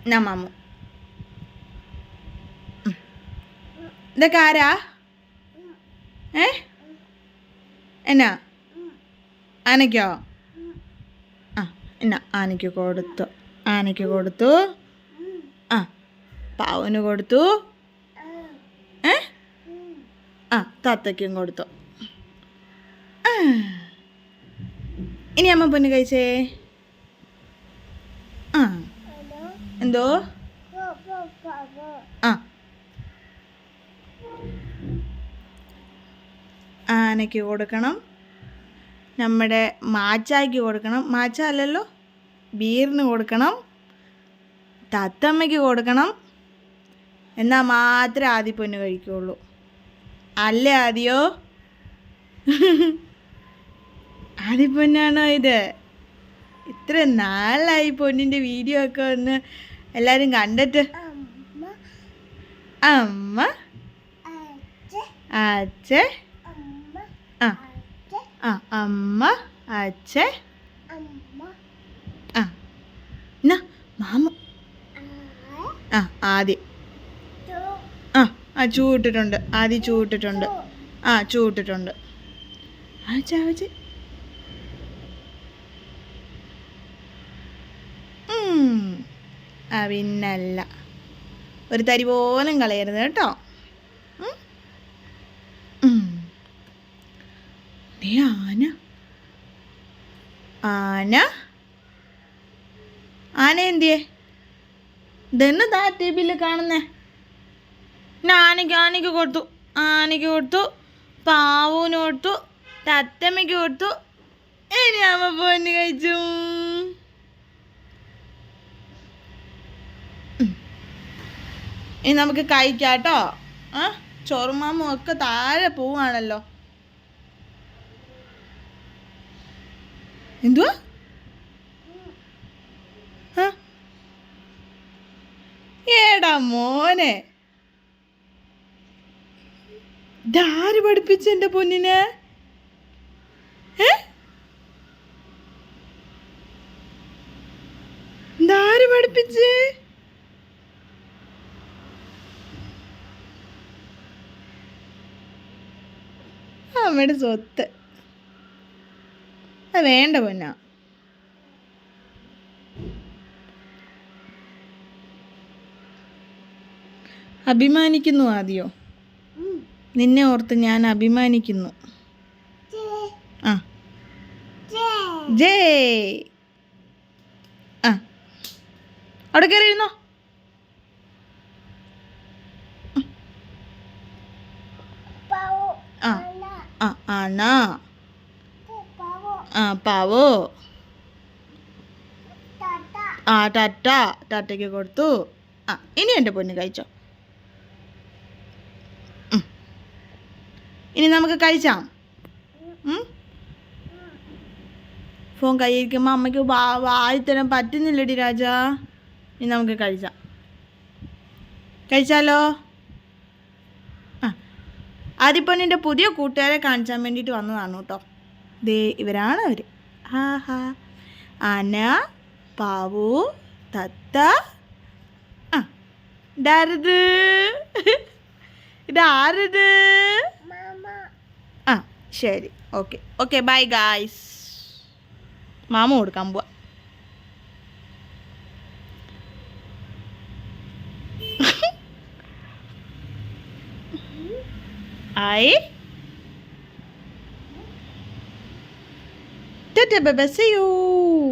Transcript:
എന്നാ മാമു. ഇതൊക്കെ ആരാ? എന്നാ ആനയ്ക്കോ? ആ എന്നാ ആനയ്ക്ക് കൊടുത്തു. ആനയ്ക്ക് കൊടുത്തു. ആ പാവന് കൊടുത്തു. ആ തത്തയ്ക്കും കൊടുത്തു. ഇനി അമ്മ പൊന്ന് കഴിച്ചേ. ആ എന്തോ? ആ ആനയ്ക്ക് കൊടുക്കണം, നമ്മുടെ മാച്ചായ്ക്ക് കൊടുക്കണം. മാച്ച അല്ലല്ലോ, ബീറിന് കൊടുക്കണം, തത്തമ്മയ്ക്ക് കൊടുക്കണം. എന്നാൽ മാത്രമേ ആദിപ്പൊന്ന് കഴിക്കുള്ളൂ. അല്ലേ ആദിയോ? ആദിപ്പൊന്നാണോ ഇത്? ഇത്ര നാളായി പൊന്നിൻ്റെ വീഡിയോ ഒക്കെ ഒന്ന് എല്ലാവരും കണ്ടിട്ട്. അമ്മ അച്ഛ ആ ആ അമ്മ അച്ഛ ആ എന്നാ മാമ ആ ആദ്യം ആ ചൂട്ടിട്ടുണ്ട്. ആദ്യം ചൂട്ടിട്ടുണ്ട്. ആ ചൂട്ടിട്ടുണ്ട്. ആ ചാവച്ച് ആ പിന്നല്ല, ഒരു തരി പോലും കളയരുത് കേട്ടോ. ആന ആന ആന എന്തിയേ? ഇതെന്ന് താ ടി വിയിൽ കാണുന്നേ. ആനയ്ക്ക് കൊടുത്തു. ആനയ്ക്ക് കൊടുത്തു, പാവൂന് കൊടുത്തു, തത്തമ്മയ്ക്ക് കൊടുത്തു. ഇനി അമ്മ പൊന്ന് കഴിച്ചു. ഇനി നമുക്ക് കഴിക്കാം കേട്ടോ. ചോറുമാമും ഒക്കെ താഴെ പോവാണല്ലോ. എന്തുവാ? ഏടാ മോനെ, ഇതാര് പഠിപ്പിച്ച എൻ്റെ പൊന്നിനെ? ഇതാര് പഠിപ്പിച്ച്? അമ്മയുടെ സ്വത്ത് അത് വേണ്ട പൊന്നാ. അഭിമാനിക്കുന്നു ആദ്യോ. നിന്നെ ഓർത്ത് ഞാൻ അഭിമാനിക്കുന്നു. ആ ജേ ആ അവിടെ കയറിയിരുന്നോ? ആ ആ ആണാ ആ പാവോ ആ ടാറ്റയ്ക്ക് കൊടുത്തു. ആ ഇനി എൻ്റെ പൊന്ന് കഴിച്ചോ. ഇനി നമുക്ക് കഴിച്ചാം. ഫോൺ കയ്യിരിക്കുമ്പോൾ അമ്മയ്ക്ക് വായി തരാൻ പറ്റുന്നില്ലടി രാജാ. ഇനി നമുക്ക് കഴിച്ചാലോ? ആ ആദിപ്പൊന്നിൻ്റെ പുതിയ കൂട്ടുകാരെ കാണിച്ചാൻ വേണ്ടിയിട്ട് വന്നതാണ് കേട്ടോ. ദേ ഇവരാണ് അവർ. ഹാ ആന, പാവു, തത്ത. ആ ഇതാരത്? ഇതാരത്? ആ ശരി, ഓക്കെ ബൈ ഗായ്സ്. മാമ കൊടുക്കാൻ പോവാ. ആയി tata bye bye, see U.